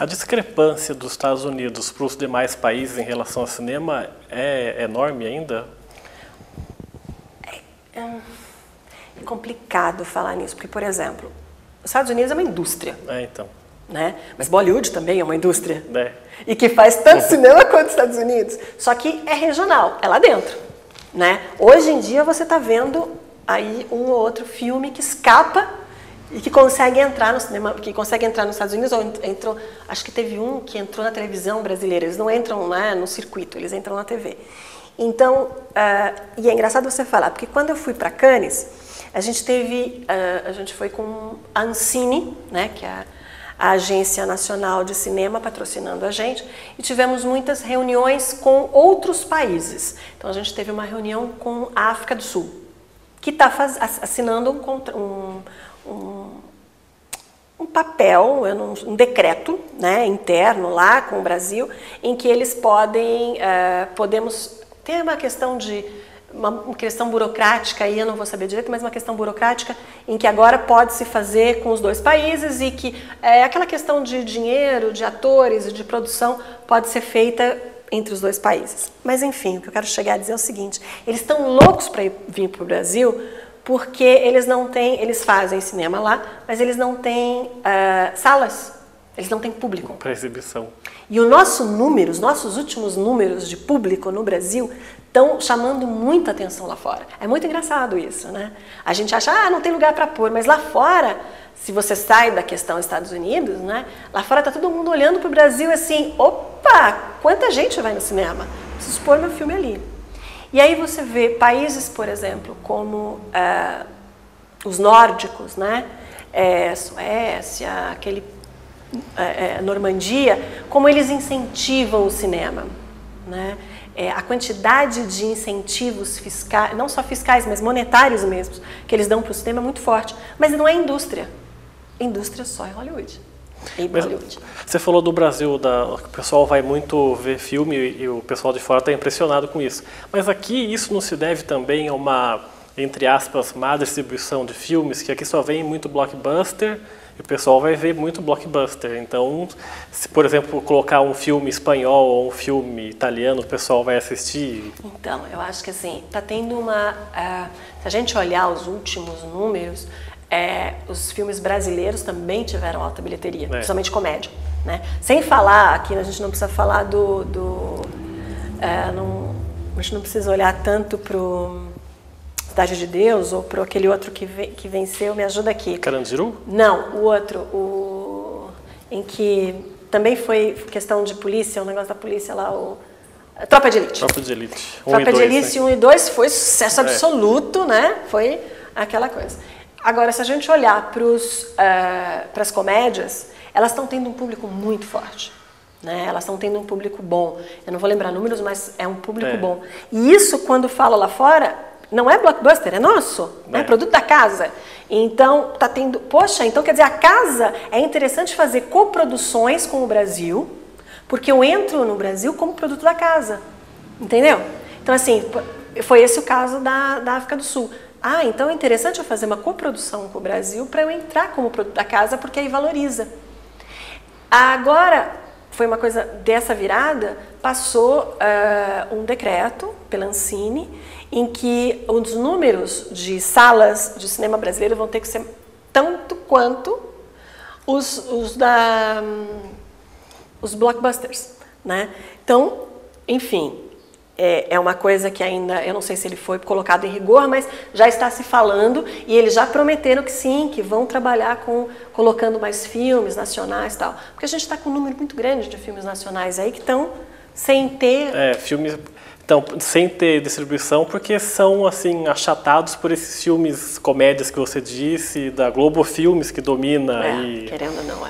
A discrepância dos Estados Unidos para os demais países em relação ao cinema é enorme ainda? É complicado falar nisso, porque, por exemplo, os Estados Unidos é uma indústria. Então. Né? Mas Bollywood também é uma indústria. É. E que faz tanto cinema quanto os Estados Unidos. Só que é regional, é lá dentro. Né? Hoje em dia você está vendo aí um ou outro filme que escapa e que consegue entrar no cinema, que consegue entrar nos Estados Unidos, ou entrou, acho que teve um que entrou na televisão brasileira. Eles não entram, né, no circuito, eles entram na TV. Então, e é engraçado você falar, porque quando eu fui para Cannes, a gente foi com a Ancine, né, que é a Agência Nacional de Cinema, patrocinando a gente, e tivemos muitas reuniões com outros países. Então a gente teve uma reunião com a África do Sul, que está assinando um papel, um decreto, né, interno lá com o Brasil, em que eles podemos ter uma questão burocrática, aí eu não vou saber direito, mas uma questão burocrática em que agora pode se fazer com os dois países e que aquela questão de dinheiro, de atores e de produção pode ser feita entre os dois países. Mas enfim, o que eu quero chegar a dizer é o seguinte: eles estão loucos para vir para o Brasil porque eles fazem cinema lá, mas eles não têm salas, eles não têm público. Para exibição. E os nossos últimos números de público no Brasil estão chamando muita atenção lá fora. É muito engraçado isso, né? A gente acha, não tem lugar para pôr, mas lá fora, se você sai da questão Estados Unidos, né? Lá fora tá todo mundo olhando para o Brasil assim, opa, quanta gente vai no cinema? Preciso pôr meu filme ali. E aí você vê países, por exemplo, como os nórdicos, né? Suécia, Normandia, como eles incentivam o cinema, né? A quantidade de incentivos fiscais, não só fiscais, mas monetários mesmo, que eles dão para o cinema é muito forte. Mas não é indústria. Indústria só em Hollywood. Você falou do Brasil, que o pessoal vai muito ver filme e o pessoal de fora está impressionado com isso. Mas aqui isso não se deve também a uma, entre aspas, má distribuição de filmes, que aqui só vem muito blockbuster e o pessoal vai ver muito blockbuster. Então, se, por exemplo, colocar um filme espanhol ou um filme italiano, o pessoal vai assistir? Então, eu acho que assim, está tendo se a gente olhar os últimos números, os filmes brasileiros também tiveram alta bilheteria, principalmente comédia. Né? Sem falar, aqui a gente não precisa falar a gente não precisa olhar tanto para o Cidade de Deus ou para aquele outro que venceu, me ajuda aqui. Carandiru? Não, o outro, em que também foi questão de polícia, o negócio da polícia lá, Tropa de Elite. Tropa de Elite. Tropa de Elite 1 e 2 foi sucesso absoluto, né? Foi aquela coisa. Agora, se a gente olhar para as comédias, elas estão tendo um público muito forte. Né? Elas estão tendo um público bom. Eu não vou lembrar números, mas é um público bom. E isso, quando fala lá fora, não é blockbuster, é nosso. É produto da casa. Então, tá tendo... Poxa, então quer dizer, a casa é interessante fazer coproduções com o Brasil, porque eu entro no Brasil como produto da casa. Entendeu? Então, assim, foi esse o caso da África do Sul. Então é interessante eu fazer uma coprodução com o Brasil para eu entrar como produto da casa, porque aí valoriza. Agora, foi uma coisa dessa virada, passou um decreto pela Ancine, em que os números de salas de cinema brasileiro vão ter que ser tanto quanto os blockbusters. Né? Então, enfim... É uma coisa que ainda, eu não sei se ele foi colocado em rigor, mas já está se falando e eles já prometeram que sim, que vão trabalhar colocando mais filmes nacionais e tal. Porque a gente está com um número muito grande de filmes nacionais aí que estão sem ter... filmes... Então, sem ter distribuição, porque são, assim, achatados por esses filmes, comédias que você disse, da Globo Filmes, que domina. Querendo ou não,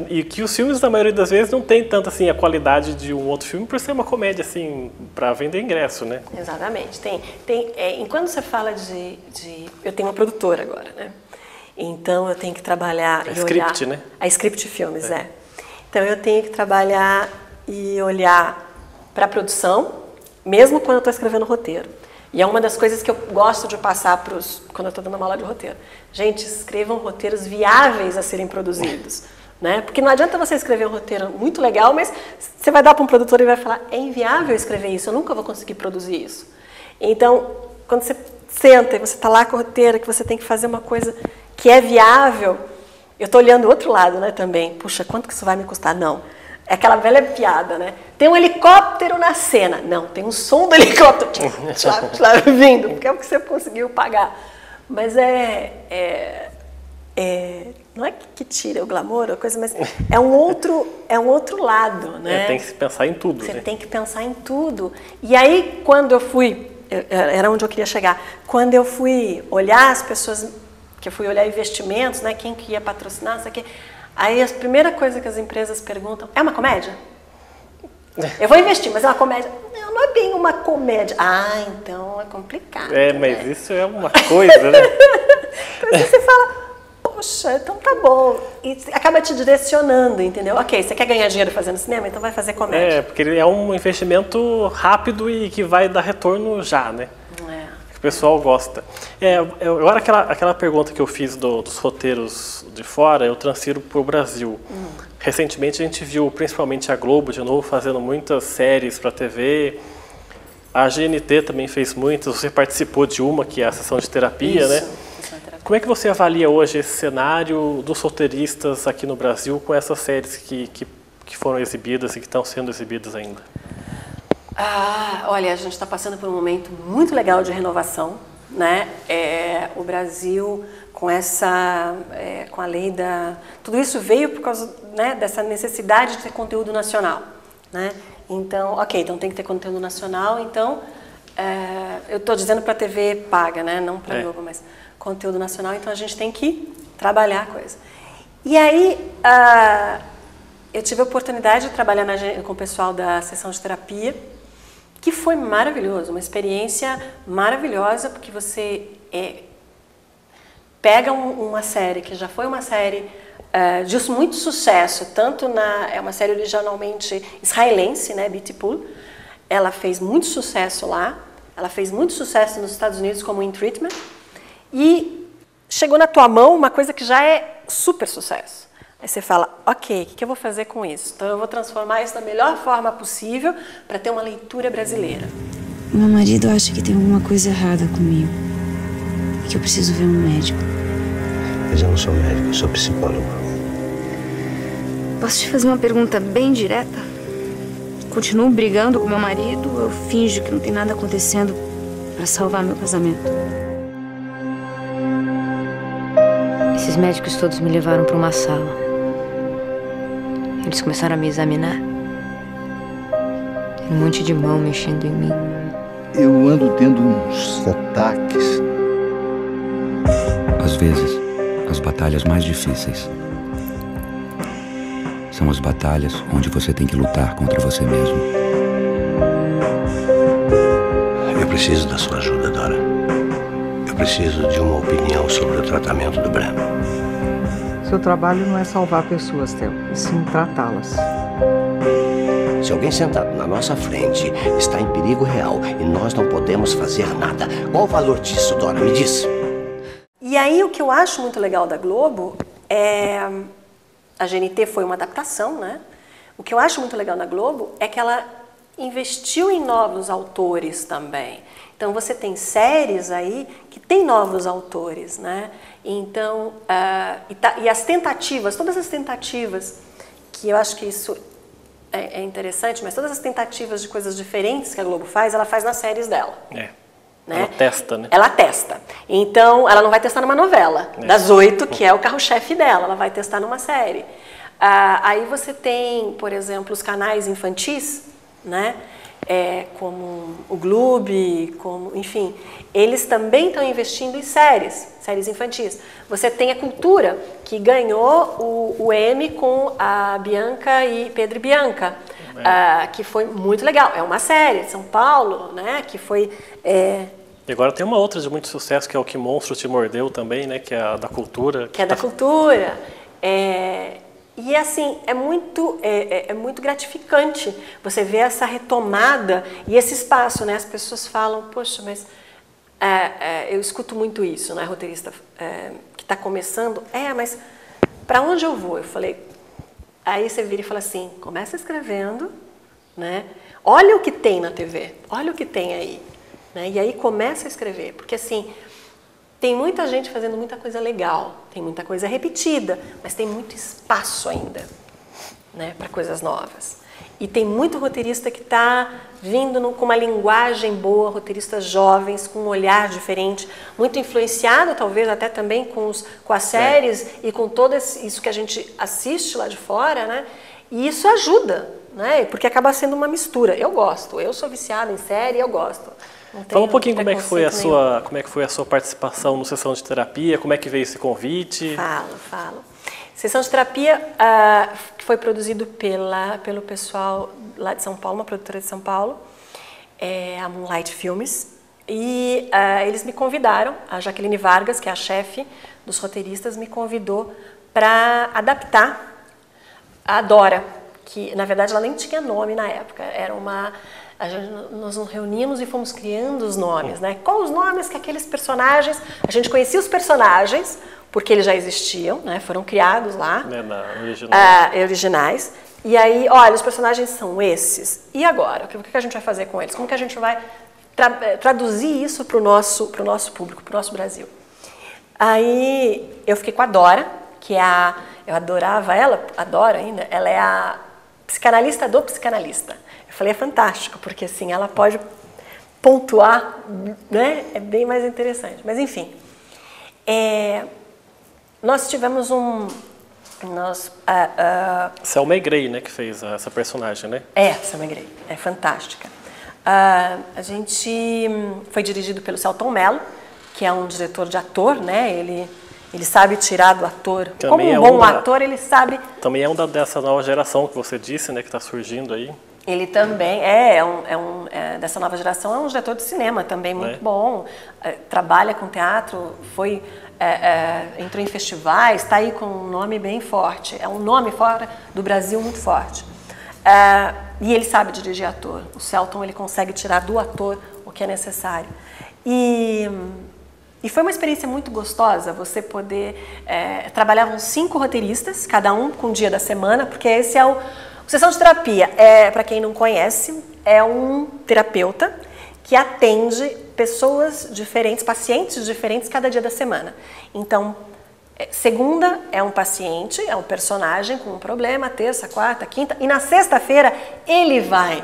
E que os filmes, na maioria das vezes, não tem tanto, assim, a qualidade de um outro filme, por ser uma comédia, assim, para vender ingresso, né? Exatamente. Enquanto você fala eu tenho uma produtora agora, né? Então, eu tenho que trabalhar e olhar... né? A Script Filmes, Então, eu tenho que trabalhar e olhar para a produção, mesmo quando eu estou escrevendo roteiro. E é uma das coisas que eu gosto de passar quando eu estou dando uma aula de roteiro. Gente, escrevam roteiros viáveis a serem produzidos. né? Porque não adianta você escrever um roteiro muito legal, mas você vai dar para um produtor e vai falar, é inviável escrever isso, eu nunca vou conseguir produzir isso. Então, quando você senta e você está lá com o roteiro, que você tem que fazer uma coisa que é viável, eu estou olhando o outro lado, né, também. Puxa, quanto que isso vai me custar? Não. É aquela velha piada, né? Tem um helicóptero na cena. Não, tem um som do helicóptero vindo, porque é o que você conseguiu pagar. Mas não é que tira o glamour, a coisa, mas é um outro lado, né? Tem que se pensar em tudo. Você né? tem que pensar em tudo. E aí, quando eu fui, era onde eu queria chegar, quando eu fui olhar as pessoas, que eu fui olhar investimentos, né? Quem que ia patrocinar, isso aqui. Aí a primeira coisa que as empresas perguntam, é uma comédia? Eu vou investir, mas é uma comédia? Não é bem uma comédia. Ah, então é complicado. Mas né? isso é uma coisa, né? Então você fala, poxa, então tá bom. E acaba te direcionando, entendeu? Ok, você quer ganhar dinheiro fazendo cinema? Então vai fazer comédia. Porque ele é um investimento rápido e que vai dar retorno já, né? O pessoal gosta. Agora aquela pergunta que eu fiz dos roteiros de fora, eu transfiro para o Brasil. Recentemente a gente viu principalmente a Globo de novo fazendo muitas séries para a TV. A GNT também fez muitas, você participou de uma que é a sessão de terapia, né? Como é que você avalia hoje esse cenário dos roteiristas aqui no Brasil com essas séries que foram exibidas e que estão sendo exibidas ainda? Olha, a gente está passando por um momento muito legal de renovação, né? O Brasil com com a lei tudo isso veio por causa, né, dessa necessidade de ter conteúdo nacional, né? Então, então tem que ter conteúdo nacional. Então, eu estou dizendo para a TV paga, né? Não para a Globo, mas conteúdo nacional. Então a gente tem que trabalhar a coisa. E aí eu tive a oportunidade de trabalhar com o pessoal da sessão de terapia, que foi maravilhoso, uma experiência maravilhosa, porque você pega uma série que já foi uma série de muito sucesso, é uma série originalmente israelense, né, Beautiful. Ela fez muito sucesso lá, ela fez muito sucesso nos Estados Unidos como In Treatment, e chegou na tua mão uma coisa que já é super sucesso. Aí você fala, ok, o que eu vou fazer com isso? Então eu vou transformar isso da melhor forma possível para ter uma leitura brasileira. Meu marido acha que tem alguma coisa errada comigo e que eu preciso ver um médico. Mas eu não sou médico, eu sou psicólogo. Posso te fazer uma pergunta bem direta? Continuo brigando com meu marido ou eu finjo que não tem nada acontecendo para salvar meu casamento? Esses médicos todos me levaram para uma sala. Eles começaram a me examinar. Tem um monte de mão mexendo em mim. Eu ando tendo uns ataques. Às vezes, as batalhas mais difíceis são as batalhas onde você tem que lutar contra você mesmo. Eu preciso da sua ajuda, Dora. Eu preciso de uma opinião sobre o tratamento do Breno. Seu trabalho não é salvar pessoas, Theo, e sim tratá-las. Se alguém sentado na nossa frente está em perigo real e nós não podemos fazer nada, qual o valor disso, Dora? Me diz. E aí o que eu acho muito legal da Globo a GNT foi uma adaptação, né? O que eu acho muito legal na Globo é que ela investiu em novos autores também. Então você tem séries aí que tem novos autores, né? Então, e as tentativas, todas as tentativas, que eu acho que isso é interessante, mas todas as tentativas de coisas diferentes que a Globo faz, ela faz nas séries dela. Né? Ela testa, né? Ela testa. Então, ela não vai testar numa novela, das 8, que é o carro-chefe dela, ela vai testar numa série. Aí você tem, por exemplo, os canais infantis, né? Como o Gloob, enfim, eles também estão investindo em séries infantis. Você tem a Cultura, que ganhou o Emmy com a Bianca e Pedro e Bianca, que foi muito legal. É uma série de São Paulo, né? Que foi... E agora tem uma outra de muito sucesso, que é o Que Monstro Te Mordeu também, né? Que é a da Cultura. Que é da Cultura. E assim, é muito gratificante você ver essa retomada e esse espaço, né? As pessoas falam, poxa, mas eu escuto muito isso, né? Roteirista que está começando, mas para onde eu vou? Eu falei, Aí você vira e fala assim, começa escrevendo, né? Olha o que tem na TV, olha o que tem aí. Né? E aí começa a escrever, porque assim, tem muita gente fazendo muita coisa legal, tem muita coisa repetida, mas tem muito espaço ainda, né, para coisas novas. E tem muito roteirista que está vindo com uma linguagem boa, roteiristas jovens, com um olhar diferente, muito influenciado talvez até também com as séries e com todo isso que a gente assiste lá de fora, né? E isso ajuda, né? Porque acaba sendo uma mistura. Eu gosto, eu sou viciada em série, eu gosto. Fala um pouquinho como é que foi a sua participação no Sessão de Terapia, como é que veio esse convite? Falo. Sessão de Terapia que foi produzido pelo pessoal lá de São Paulo, uma produtora de São Paulo, a Moonlight Filmes, e eles me convidaram, a Jaqueline Vargas, que é a chefe dos roteiristas, me convidou para adaptar a Dora, que na verdade ela nem tinha nome na época, nós nos reunimos e fomos criando os nomes, né? Qual os nomes que aqueles personagens, a gente conhecia os personagens, porque eles já existiam, né? Foram criados lá, originais. E aí, olha, os personagens são esses. E agora? O que a gente vai fazer com eles? Como que a gente vai traduzir isso para o nosso público, para o nosso Brasil? Aí eu fiquei com a Dora, que eu adorava ela, adoro ainda, ela é a psicanalista do psicanalista. Eu falei, é fantástico, porque assim, ela pode pontuar, né? É bem mais interessante. Mas enfim, nós tivemos Selma Grey, né, que fez essa personagem, né? Selma Grey, é fantástica. A gente foi dirigido pelo Selton Mello, que é um diretor de ator, né? Ele sabe tirar do ator. Também como um bom ator, ele sabe... Também é dessa nova geração que você disse, né, que está surgindo aí. Ele também dessa nova geração, é um diretor de cinema também muito bom, trabalha com teatro, entrou em festivais, está aí com um nome bem forte, é um nome fora do Brasil muito forte. E ele sabe dirigir ator, o Selton ele consegue tirar do ator o que é necessário. E foi uma experiência muito gostosa você poder... trabalhavam 5 roteiristas, cada um com um dia da semana, porque esse é o Sessão de Terapia. Para quem não conhece, é um terapeuta que atende pessoas diferentes, pacientes diferentes cada dia da semana. Então, segunda é um paciente, é um personagem com um problema, terça, quarta, quinta, e na sexta-feira ele vai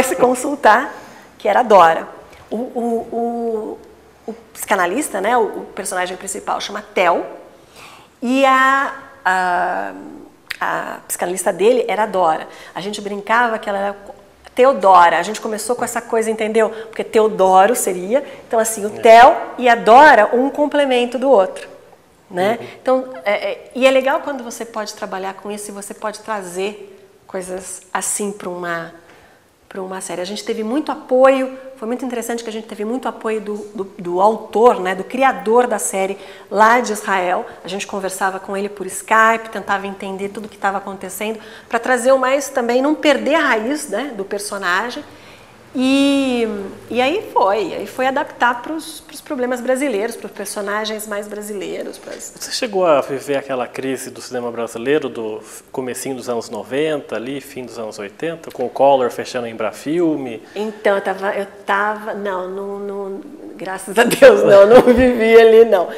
se consultar, que era a Dora. O psicanalista, né, o personagem principal, chama Theo, e a psicanalista dele era a Dora. A gente brincava que ela era Teodora. A gente começou com essa coisa, entendeu? Porque Teodoro seria, então assim, o Theo e a Dora, um complemento do outro, né? Então, e é legal quando você pode trabalhar com isso e você pode trazer coisas assim para uma série. A gente teve muito apoio, foi muito interessante que a gente teve muito apoio do autor, né, do criador da série lá de Israel. A gente conversava com ele por Skype, tentava entender tudo o que estava acontecendo, para trazer o mais também, não perder a raiz, né, do personagem. E aí foi adaptar para os problemas brasileiros, para os personagens mais brasileiros. Você chegou a viver aquela crise do cinema brasileiro do comecinho dos anos 90, ali, fim dos anos 80, com o Collor fechando a Embrafilme? Então, eu tava não, graças a Deus, não vivi ali, não.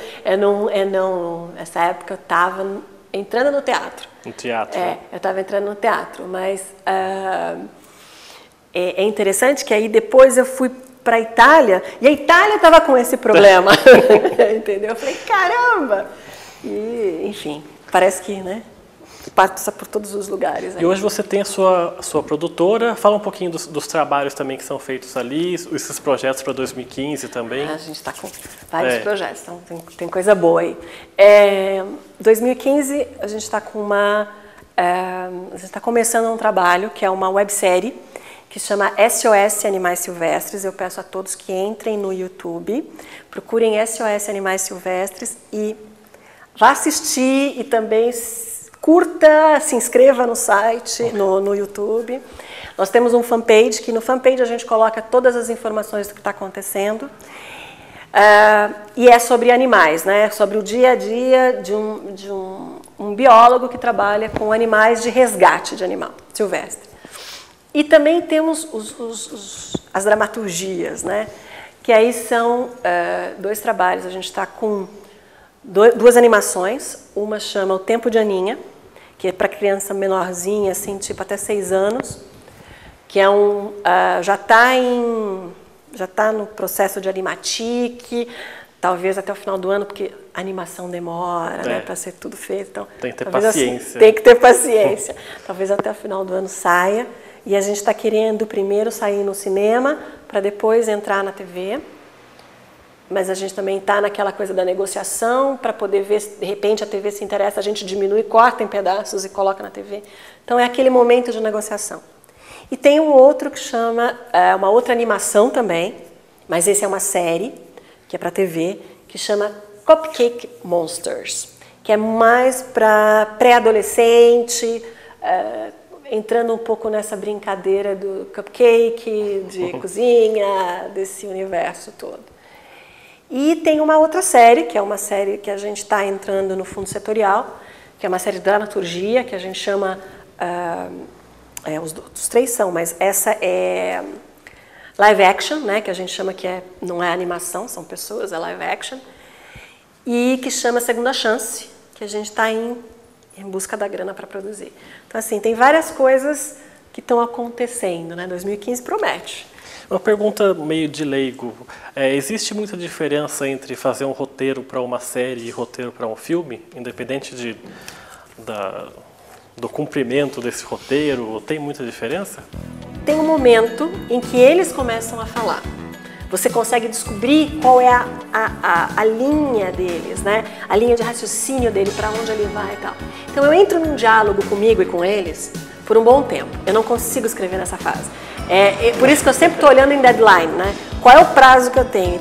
Nessa época eu estava entrando no teatro. No teatro? Eu estava entrando no teatro, mas... É interessante que aí depois eu fui para a Itália e a Itália estava com esse problema, entendeu? Eu falei, caramba! E, enfim, parece que, né, passa por todos os lugares. E hoje você tem a sua produtora, fala um pouquinho dos trabalhos também que são feitos ali, esses projetos para 2015 também. A gente está com vários projetos, então tem coisa boa aí. 2015 a gente está com a gente está começando um trabalho que é uma websérie que chama SOS Animais Silvestres. Eu peço a todos que entrem no YouTube, procurem SOS Animais Silvestres e vá assistir e também curta, se inscreva no site, no YouTube. Nós temos um fanpage, que no fanpage a gente coloca todas as informações do que está acontecendo. E é sobre animais, né? Sobre o dia a dia de um um biólogo que trabalha com animais de resgate de animal silvestre. E também temos as dramaturgias, né? Que aí são 2 trabalhos. A gente está com 2 animações. Uma chama O Tempo de Aninha, que é para criança menorzinha, assim, tipo até 6 anos, que é já está no processo de animatic, talvez até o final do ano, porque a animação demora, né, para ser tudo feito. Então, tem que ter paciência. Assim, tem que ter paciência. Talvez até o final do ano saia. E a gente está querendo primeiro sair no cinema, para depois entrar na TV. Mas a gente também está naquela coisa da negociação, para poder ver se de repente a TV se interessa, a gente diminui, corta em pedaços e coloca na TV. Então é aquele momento de negociação. E tem um outro que chama, uma outra animação também, mas esse é uma série, que é para TV, que chama Cupcake Monsters, que é mais para pré-adolescente, entrando um pouco nessa brincadeira do cupcake, de cozinha, desse universo todo. E tem uma outra série, que é uma série que a gente está entrando no fundo setorial, que é uma série de dramaturgia, que a gente chama... os 3 são, mas essa é live action, né, que a gente chama que não é animação, são pessoas, é live action. E que chama Segunda Chance, que a gente está em busca da grana para produzir. Então, assim, tem várias coisas que estão acontecendo, né? 2015 promete. Uma pergunta meio de leigo. Existe muita diferença entre fazer um roteiro para uma série e roteiro para um filme, independente do cumprimento desse roteiro? Tem muita diferença? Tem um momento em que eles começam a falar. Você consegue descobrir qual é a linha deles, né? A linha de raciocínio dele, para onde ele vai e tal. Então eu entro num diálogo comigo e com eles por um bom tempo. Eu não consigo escrever nessa fase. Por isso que eu sempre estou olhando em deadline, né? Qual é o prazo que eu tenho?